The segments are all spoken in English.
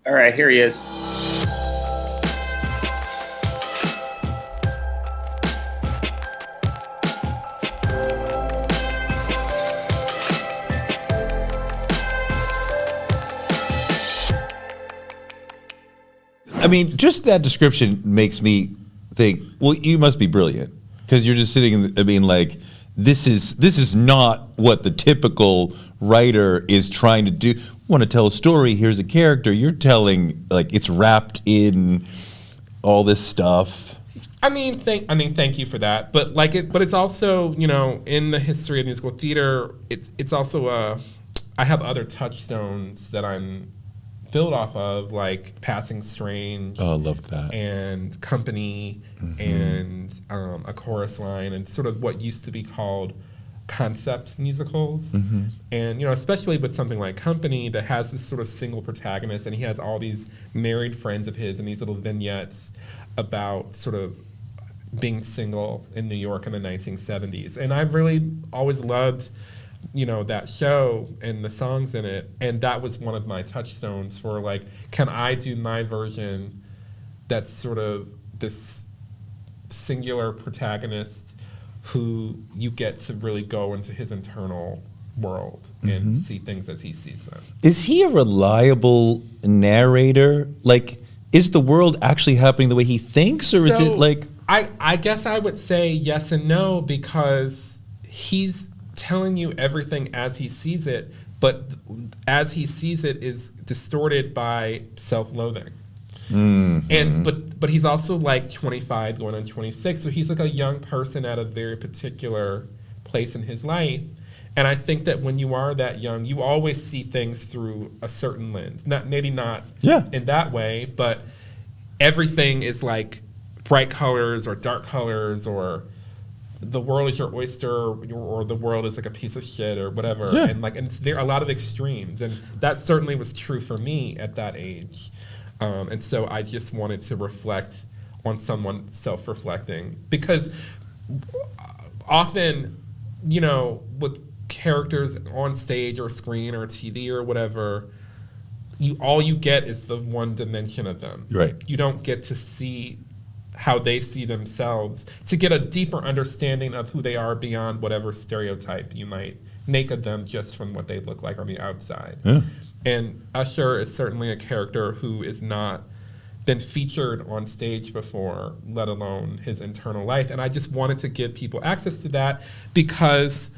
All right, here he is. I mean, just that description makes me think, well, you must be brilliant, because you're just sitting, I mean, like, this is not what the typical writer is trying to do. Want to tell a story, here's a character. You're telling, like, it's wrapped in all this stuff. Thank you for that. But but it's also, in the history of musical theater, it's also I have other touchstones that I'm built off of, like Passing Strange. Oh, I love that. And Company, and A Chorus Line, and sort of what used to be called concept musicals. And especially with something like Company that has this sort of single protagonist, and he has all these married friends of his and these little vignettes about sort of being single in New York in the 1970s. And I've really always loved that show and the songs in it, and that was one of my touchstones for, like, can I do my version that's sort of this singular protagonist who you get to really go into his internal world and see things as he sees them. Is he a reliable narrator? Like, is the world actually happening the way he thinks, or is it like... I guess I would say yes and no, because he's telling you everything as he sees it, but as he sees it is distorted by self-loathing. And but he's also like 25 going on 26, so he's like a young person at a very particular place in his life. And I think that when you are that young, you always see things through a certain lens. Maybe not in that way, but everything is like bright colors or dark colors, or the world is your oyster, or the world is like a piece of shit, or whatever. And there are a lot of extremes, and that certainly was true for me at that age. And so I just wanted to reflect on someone self-reflecting, because often, with characters on stage or screen or TV or whatever, all you get is the one dimension of them. Right. You don't get to see how they see themselves, to get a deeper understanding of who they are beyond whatever stereotype you might make of them just from what they look like on the outside. And Usher is certainly a character who is not been featured on stage before, let alone his internal life. And I just wanted to give people access to that, because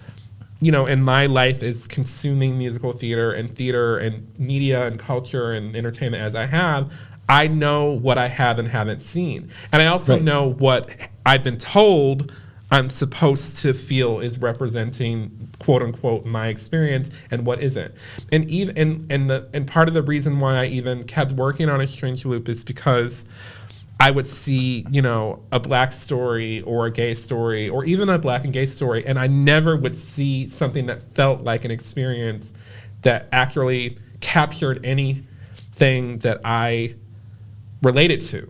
in my life is consuming musical theater and media and culture and entertainment as I have, I know what I have and haven't seen. And I also know what I've been told I'm supposed to feel is representing, quote unquote, my experience, and what isn't. And even and part of the reason why I even kept working on A Strange Loop is because I would see, a black story or a gay story, or even a black and gay story, and I never would see something that felt like an experience that accurately captured anything that I related to.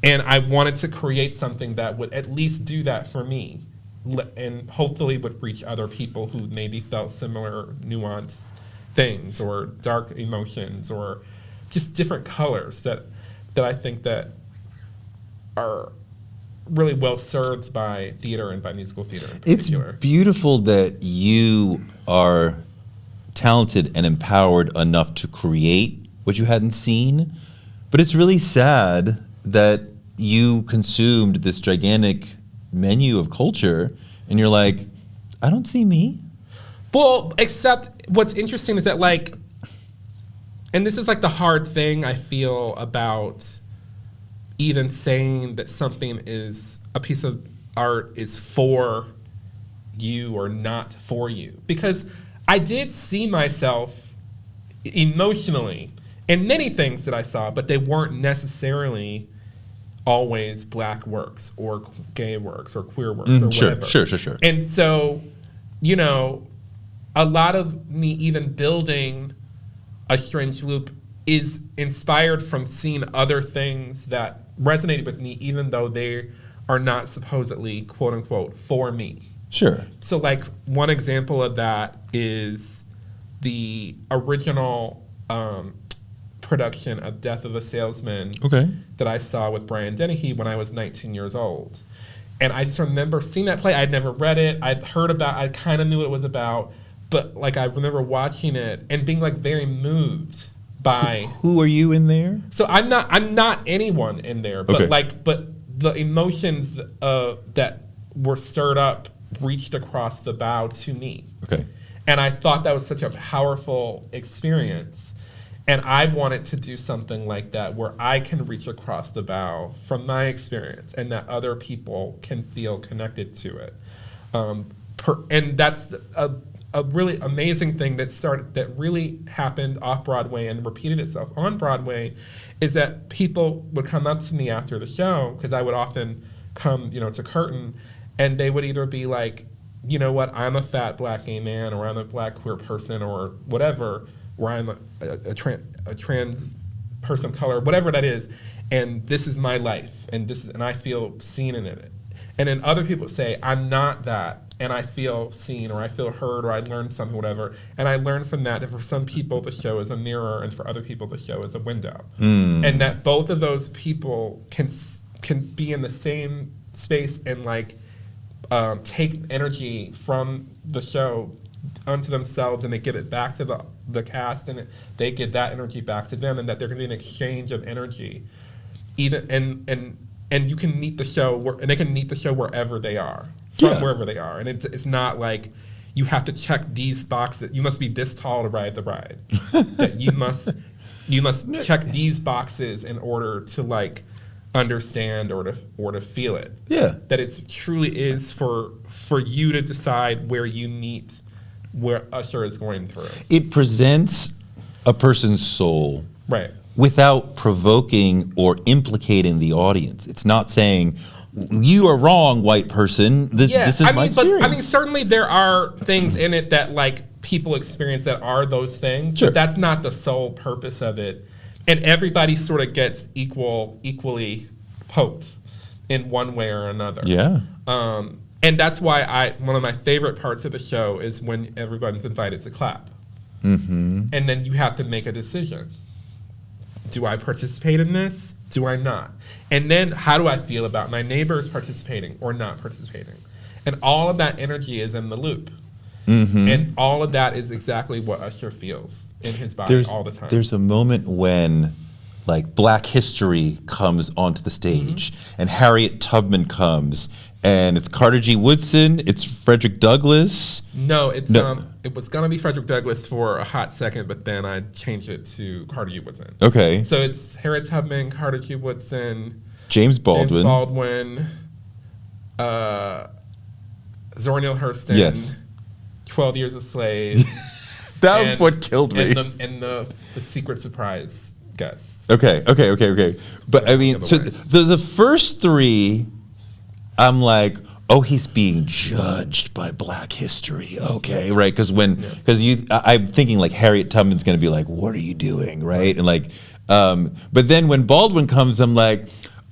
And I wanted to create something that would at least do that for me, and hopefully would reach other people who maybe felt similar nuanced things, or dark emotions, or just different colors that I think that are really well served by theater and by musical theater in particular. It's beautiful that you are talented and empowered enough to create what you hadn't seen, but it's really sad that you consumed this gigantic menu of culture and you're like, I don't see me. Well, except what's interesting is that, like, and this is like the hard thing I feel about even saying that something is, a piece of art is for you or not for you. Because I did see myself emotionally in many things that I saw, but they weren't necessarily always black works or gay works or queer works or whatever. Sure. And so, a lot of me even building A Strange Loop is inspired from seeing other things that resonated with me, even though they are not supposedly, quote unquote, for me. Sure. So, like, one example of that is the original production of Death of a Salesman Okay. that I saw with Brian Dennehy when I was 19 years old. And I just remember seeing that play. I'd never read it. I'd heard about, I kind of knew what it was about, but like I remember watching it and being like very moved by. Who are you in there? So I'm not anyone in there, but Okay. but the emotions that were stirred up reached across the bow to me. Okay. And I thought that was such a powerful experience. And I wanted to do something like that where I can reach across the bow from my experience and that other people can feel connected to it. And that's a really amazing thing that really happened off Broadway and repeated itself on Broadway, is that people would come up to me after the show, because I would often come, to curtain, and they would either be like, you know what, I'm a fat black gay man, or I'm a black queer person, or whatever, or I'm a trans person of color, whatever that is, and this is my life, and I feel seen in it. And then other people say, I'm not that, and I feel seen, or I feel heard, or I learned something, whatever. And I learned from that for some people the show is a mirror, and for other people the show is a window. And that both of those people can be in the same space and take energy from the show unto themselves, and they give it back to the cast, and they give that energy back to them, and that there can be an exchange of energy. And you can meet the show, and they can meet the show wherever they are, wherever they are. And it's not like you have to check these boxes. You must be this tall to ride the ride. That you must check these boxes in order to understand or to feel it. Yeah. That it truly is for you to decide where you meet where Usher is going through. It presents a person's soul. Right. Without provoking or implicating the audience. It's not saying, you are wrong, white person. This is my experience. But certainly there are things in it that people experience that are those things. Sure. But that's not the sole purpose of it. And everybody sort of gets equally poked in one way or another. Yeah. And that's why one of my favorite parts of the show is when everyone's invited to clap. Mm-hmm. And then you have to make a decision. Do I participate in this? Do I not? And then how do I feel about my neighbors participating or not participating? And all of that energy is in the loop. Mm-hmm. And all of that is exactly what Usher feels in his body all the time. There's a moment when Black history comes onto the stage, and Harriet Tubman comes, and it's Carter G. Woodson, it's Frederick Douglass. No, it was gonna be Frederick Douglass for a hot second, but then I changed it to Carter G. Woodson. Okay. So it's Harriet Tubman, Carter G. Woodson, James Baldwin, Zora Neale Hurston. Yes. 12 Years a Slave. That was what killed me. And the Secret Surprise guest. Okay. But I mean, so the first three, I'm like, oh, he's being judged by Black history. Okay, right? Because I'm thinking Harriet Tubman's going to be like, what are you doing, right? And but then when Baldwin comes, I'm like,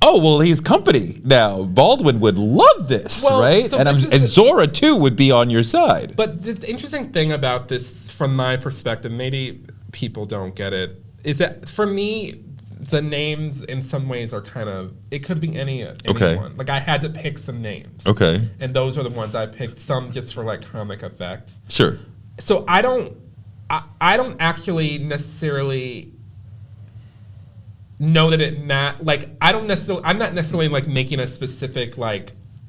oh, well, he's company now. Baldwin would love this, right? So and Zora too would be on your side. But the interesting thing about this, from my perspective, maybe people don't get it, is that for me, the names in some ways are kind of, it could be anyone. I had to pick some names. Okay. And those are the ones I picked, some just for comic effect. Sure. So I don't actually necessarily know that I'm not necessarily making a specific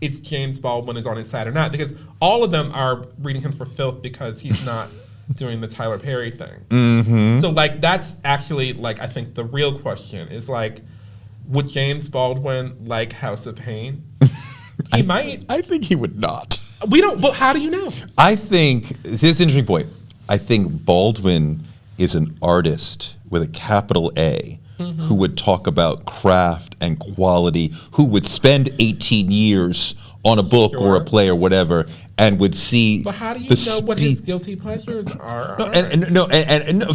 it's James Baldwin is on his side or not, because all of them are reading him for filth because he's not doing the Tyler Perry thing. Mm-hmm. So that's actually I think the real question is would James Baldwin like House of Payne? He might. I think he would not. We don't. But how do you know? I think this is an interesting point. I think Baldwin is an artist with a capital A. Mm-hmm. Who would talk about craft and quality, who would spend 18 years on a book or a play or whatever, and would see. But how do you know what his guilty pleasures are?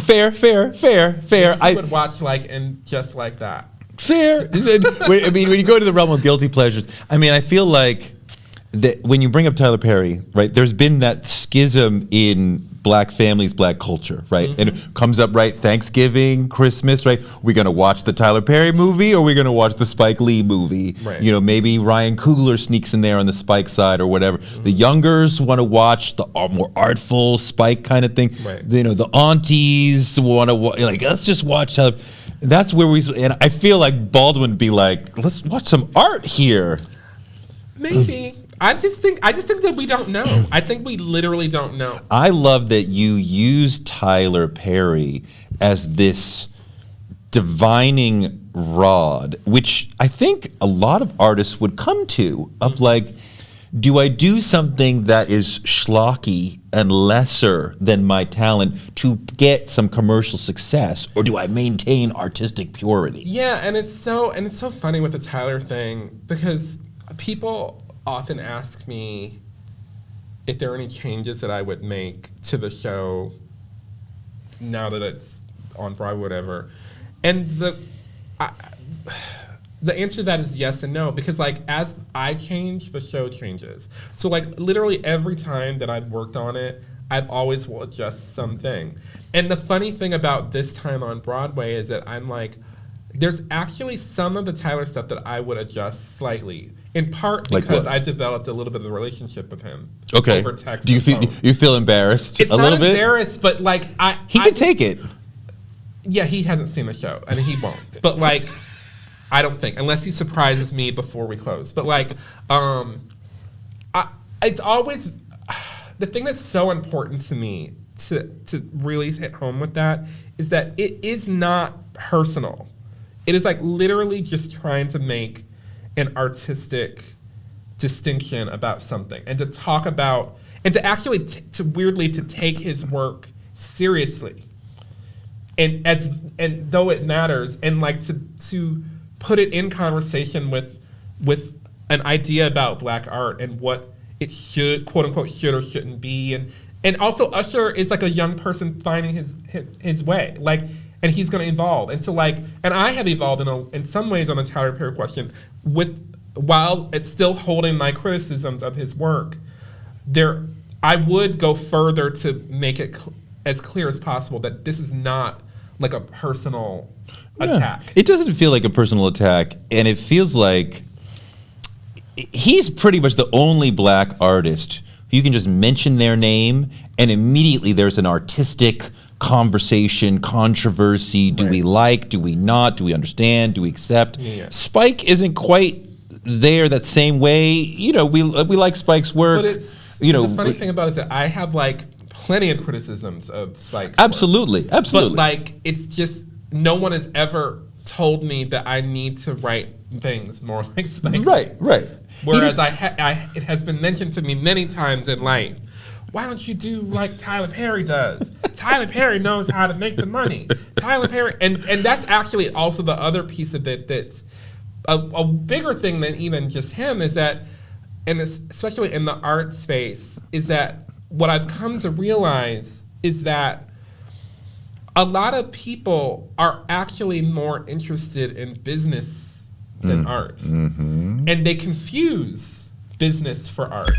Fair. I would watch and just like that. Fair. I mean, when you go to the realm of guilty pleasures, I mean, I feel that when you bring up Tyler Perry, right? There's been that schism in black families, black culture, right? And it comes up right Thanksgiving, Christmas, right? We're gonna watch the Tyler Perry movie, or we're gonna watch the Spike Lee movie. Right. You know, maybe Ryan Coogler sneaks in there on the Spike side or whatever. The youngers want to watch the more artful Spike kind of thing. Right. You know, the aunties want to like, let's just watch. That's where and I feel like Baldwin would be like, let's watch some art here. Maybe. I just think that we don't know. I think we literally don't know. I love that you use Tyler Perry as this divining rod, which I think a lot of artists would come to, of like, do I do something that is schlocky and lesser than my talent to get some commercial success, or do I maintain artistic purity? Yeah, and it's so funny with the Tyler thing, because people often ask me if there are any changes that I would make to the show now that it's on Broadway, whatever. And the answer to that is yes and no, because like as I change, the show changes. So like literally every time that I've worked on it, I've always will adjust something. And the funny thing about this time on Broadway is that I'm like, there's actually some of the Tyler stuff that I would adjust slightly. In part because I developed a little bit of a relationship with him. Okay. Over text. Do you feel embarrassed it's a little bit? It's not embarrassed, but like he can take it. Yeah, he hasn't seen the show, and he won't. But like, I don't think, unless he surprises me before we close. But like, it's always the thing that's so important to me to really hit home with that is that it is not personal. It is like literally just trying to make an artistic distinction about something, and to talk about, and to actually to take his work seriously, and though it matters, and like to put it in conversation with an idea about black art and what it should, quote unquote, should or shouldn't be, and also Usher is like a young person finding his way, like, and he's going to evolve, and so like, and I have evolved in some ways on the Tyler Perry question, while it's still holding my criticisms of his work. I would go further to make it as clear as possible that this is not like a personal attack. It doesn't feel like a personal attack, and it feels like he's pretty much the only black artist who you can just mention their name and immediately there's an artistic conversation, controversy. Do we like, do we not, do we understand, do we accept? Yeah. Spike isn't quite there that same way. You know, we like Spike's work. But it's, the funny thing about it is that I have like plenty of criticisms of Spike's Absolutely, work. absolutely. But like, it's just, no one has ever told me that I need to write things more like Spike. Right. Whereas it has been mentioned to me many times in life, why don't you do like Tyler Perry does? Tyler Perry knows how to make the money. Tyler Perry, and that's actually also the other piece of it that's a bigger thing than even just him, is that, and especially in the art space, is that what I've come to realize is that a lot of people are actually more interested in business than art. Mm-hmm. And they confuse business for art.